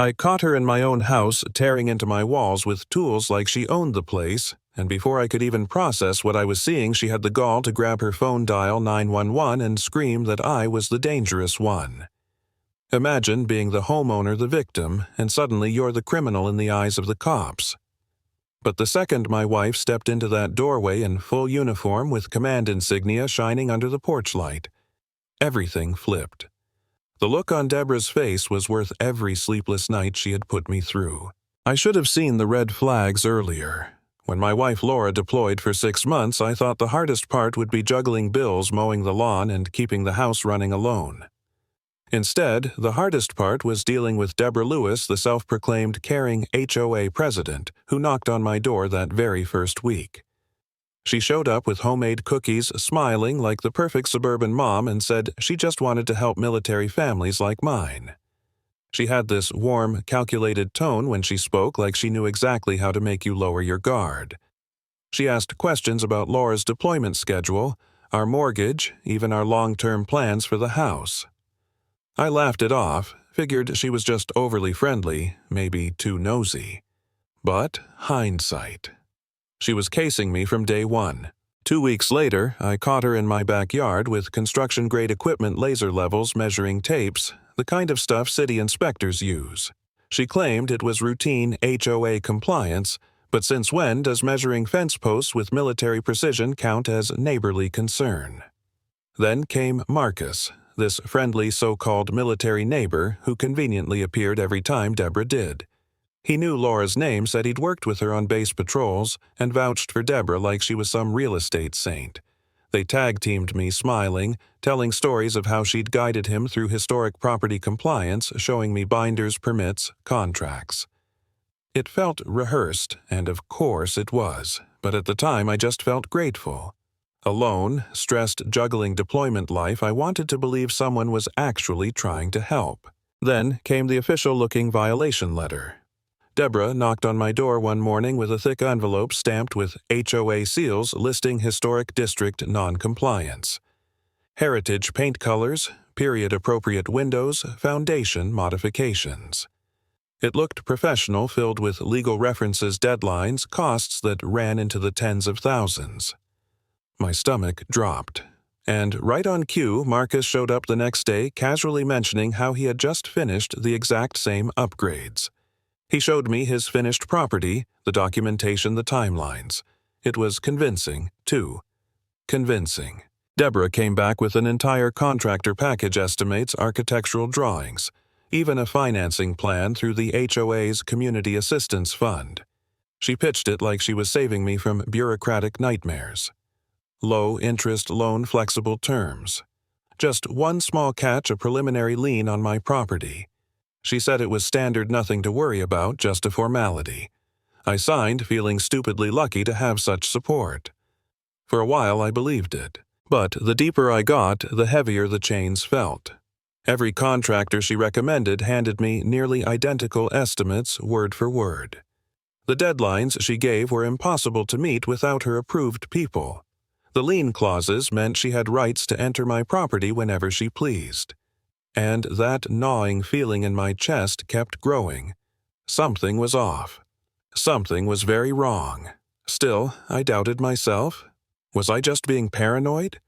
I caught her in my own house, tearing into my walls with tools like she owned the place, and before I could even process what I was seeing, she had the gall to grab her phone, dial 911, and scream that I was the dangerous one. Imagine being the homeowner the victim, and suddenly you're the criminal in the eyes of the cops. But the second my wife stepped into that doorway in full uniform with command insignia shining under the porch light, everything flipped. The look on Deborah's face was worth every sleepless night she had put me through. I should have seen the red flags earlier. When my wife Laura deployed for 6 months, I thought the hardest part would be juggling bills, mowing the lawn, and keeping the house running alone. Instead, the hardest part was dealing with Deborah Lewis, the self-proclaimed caring HOA president, who knocked on my door that very first week. She showed up with homemade cookies, smiling like the perfect suburban mom, and said she just wanted to help military families like mine. She had this warm, calculated tone when she spoke, like she knew exactly how to make you lower your guard. She asked questions about Laura's deployment schedule, our mortgage, even our long-term plans for the house. I laughed it off, figured she was just overly friendly, maybe too nosy. But hindsight. She was casing me from day one. 2 weeks later, I caught her in my backyard with construction-grade equipment, laser levels, measuring tapes, the kind of stuff city inspectors use. She claimed it was routine HOA compliance, but since when does measuring fence posts with military precision count as neighborly concern? Then came Marcus, this friendly so-called military neighbor who conveniently appeared every time Deborah did. He knew Laura's name, said he'd worked with her on base patrols, and vouched for Deborah like she was some real estate saint. They tag-teamed me, smiling, telling stories of how she'd guided him through historic property compliance, showing me binders, permits, contracts. It felt rehearsed, and of course it was, but at the time I just felt grateful. Alone, stressed, juggling deployment life, I wanted to believe someone was actually trying to help. Then came the official-looking violation letter. Deborah knocked on my door one morning with a thick envelope stamped with HOA seals listing historic district non-compliance. Heritage paint colors, period-appropriate windows, foundation modifications. It looked professional, filled with legal references, deadlines, costs that ran into the tens of thousands. My stomach dropped. And right on cue, Marcus showed up the next day, casually mentioning how he had just finished the exact same upgrades. He showed me his finished property, the documentation, the timelines. It was convincing, too. Convincing. Deborah came back with an entire contractor package, estimates, architectural drawings, even a financing plan through the HOA's Community Assistance Fund. She pitched it like she was saving me from bureaucratic nightmares. Low-interest loan, flexible terms. Just one small catch, a preliminary lien on my property. She said it was standard, nothing to worry about, just a formality. I signed, feeling stupidly lucky to have such support. For a while I believed it, but the deeper I got, the heavier the chains felt. Every contractor she recommended handed me nearly identical estimates, word for word. The deadlines she gave were impossible to meet without her approved people. The lien clauses meant she had rights to enter my property whenever she pleased. And that gnawing feeling in my chest kept growing. Something was off. Something was very wrong. Still, I doubted myself. Was I just being paranoid?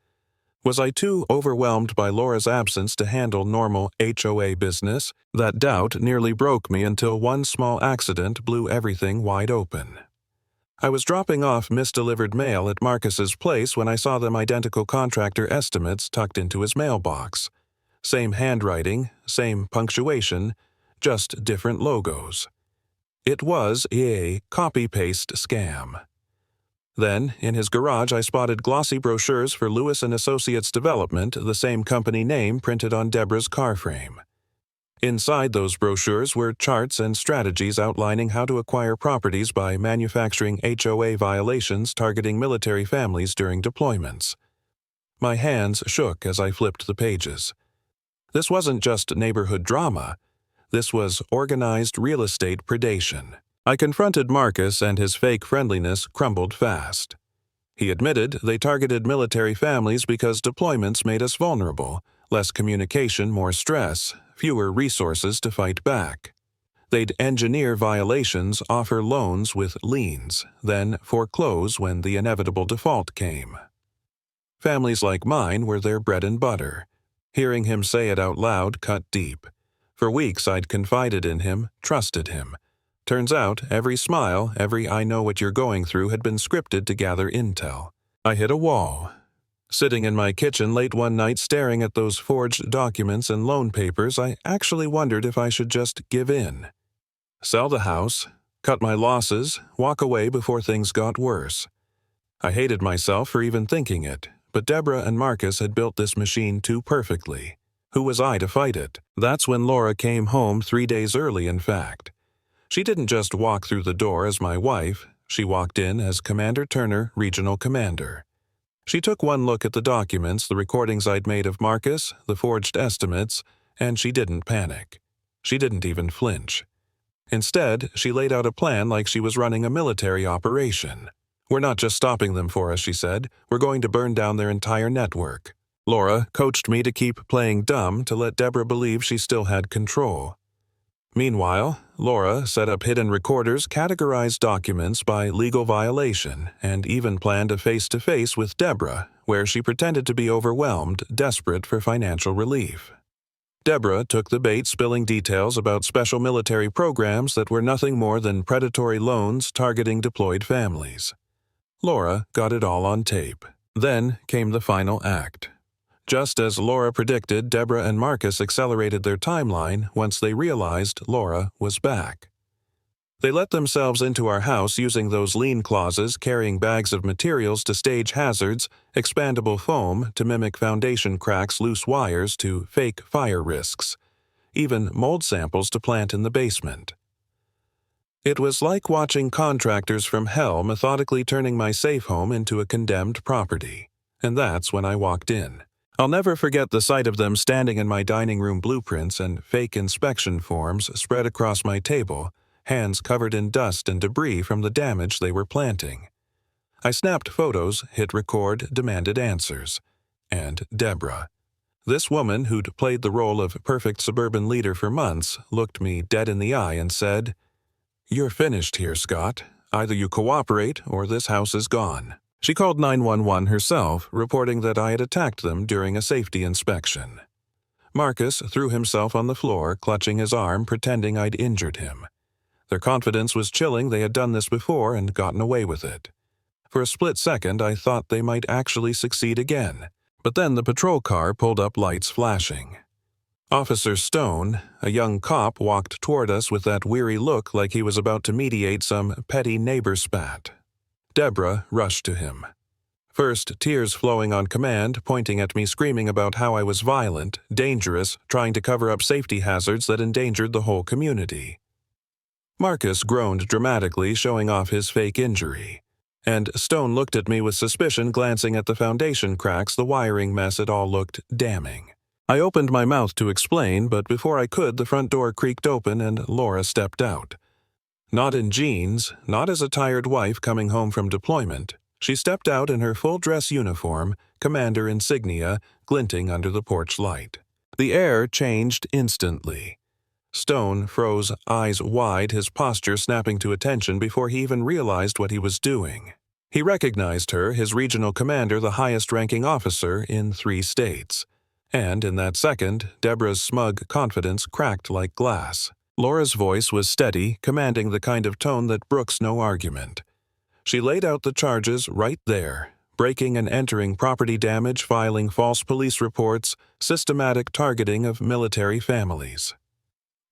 Was I too overwhelmed by Laura's absence to handle normal HOA business? That doubt nearly broke me until one small accident blew everything wide open. I was dropping off misdelivered mail at Marcus's place when I saw them identical contractor estimates tucked into his mailbox. Same handwriting, same punctuation, just different logos. It was a copy-paste scam. Then, in his garage, I spotted glossy brochures for Lewis & Associates Development, the same company name printed on Deborah's car frame. Inside those brochures were charts and strategies outlining how to acquire properties by manufacturing HOA violations targeting military families during deployments. My hands shook as I flipped the pages. This wasn't just neighborhood drama. This was organized real estate predation. I confronted Marcus, and his fake friendliness crumbled fast. He admitted they targeted military families because deployments made us vulnerable, less communication, more stress, fewer resources to fight back. They'd engineer violations, offer loans with liens, then foreclose when the inevitable default came. Families like mine were their bread and butter. Hearing him say it out loud cut deep. For weeks I'd confided in him, trusted him. Turns out, every smile, every "I know what you're going through" had been scripted to gather intel. I hit a wall. Sitting in my kitchen late one night staring at those forged documents and loan papers, I actually wondered if I should just give in. Sell the house, cut my losses, walk away before things got worse. I hated myself for even thinking it, but Deborah and Marcus had built this machine too perfectly. Who was I to fight it? That's when Laura came home 3 days early, in fact. She didn't just walk through the door as my wife, she walked in as Commander Turner, Regional Commander. She took one look at the documents, the recordings I'd made of Marcus, the forged estimates, and she didn't panic. She didn't even flinch. Instead, she laid out a plan like she was running a military operation. "We're not just stopping them for us," she said. "We're going to burn down their entire network." Laura coached me to keep playing dumb to let Deborah believe she still had control. Meanwhile, Laura set up hidden recorders, categorized documents by legal violation, and even planned a face-to-face with Deborah, where she pretended to be overwhelmed, desperate for financial relief. Deborah took the bait, spilling details about special military programs that were nothing more than predatory loans targeting deployed families. Laura got it all on tape. Then came the final act. Just as Laura predicted, Deborah and Marcus accelerated their timeline once they realized Laura was back. They let themselves into our house using those lien clauses, carrying bags of materials to stage hazards, expandable foam to mimic foundation cracks, loose wires to fake fire risks, even mold samples to plant in the basement. It was like watching contractors from hell methodically turning my safe home into a condemned property. And that's when I walked in. I'll never forget the sight of them standing in my dining room blueprints and fake inspection forms spread across my table, hands covered in dust and debris from the damage they were planting. I snapped photos, hit record, demanded answers. And Deborah. This woman, who'd played the role of perfect suburban leader for months, looked me dead in the eye and said, "You're finished here, Scott. Either you cooperate or this house is gone." She called 911 herself, reporting that I had attacked them during a safety inspection. Marcus threw himself on the floor, clutching his arm, pretending I'd injured him. Their confidence was chilling. They had done this before and gotten away with it. For a split second, I thought they might actually succeed again. But then the patrol car pulled up, lights flashing. Officer Stone, a young cop, walked toward us with that weary look like he was about to mediate some petty neighbor spat. Deborah rushed to him. First, tears flowing on command, pointing at me, screaming about how I was violent, dangerous, trying to cover up safety hazards that endangered the whole community. Marcus groaned dramatically, showing off his fake injury. And Stone looked at me with suspicion, glancing at the foundation cracks, the wiring mess. It all looked damning. I opened my mouth to explain, but before I could, the front door creaked open and Laura stepped out. Not in jeans, not as a tired wife coming home from deployment. She stepped out in her full-dress uniform, commander insignia, glinting under the porch light. The air changed instantly. Stone froze, eyes wide, his posture snapping to attention before he even realized what he was doing. He recognized her, his regional commander, the highest-ranking officer in 3 states. And in that second, Deborah's smug confidence cracked like glass. Laura's voice was steady, commanding the kind of tone that brooks no argument. She laid out the charges right there: breaking and entering property damage, filing false police reports, systematic targeting of military families.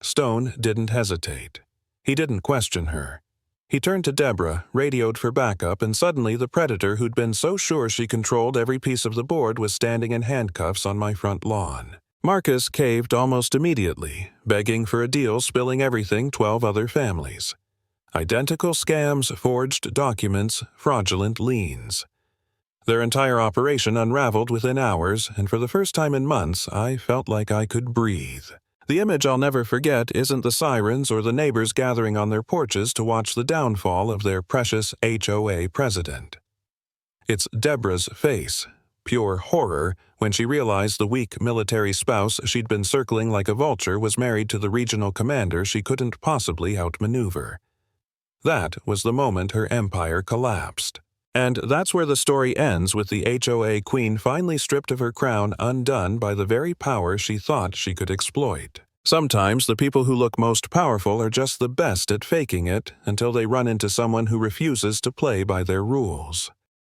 Stone didn't hesitate. He didn't question her. He turned to Deborah, radioed for backup, and suddenly the predator who'd been so sure she controlled every piece of the board was standing in handcuffs on my front lawn. Marcus caved almost immediately, begging for a deal, spilling everything, 12 other families. Identical scams, forged documents, fraudulent liens. Their entire operation unraveled within hours, and for the first time in months, I felt like I could breathe. The image I'll never forget isn't the sirens or the neighbors gathering on their porches to watch the downfall of their precious HOA president. It's Deborah's face, pure horror when she realized the weak military spouse she'd been circling like a vulture was married to the regional commander she couldn't possibly outmaneuver. That was the moment her empire collapsed. And that's where the story ends, with the HOA queen finally stripped of her crown, undone by the very power she thought she could exploit. Sometimes the people who look most powerful are just the best at faking it until they run into someone who refuses to play by their rules.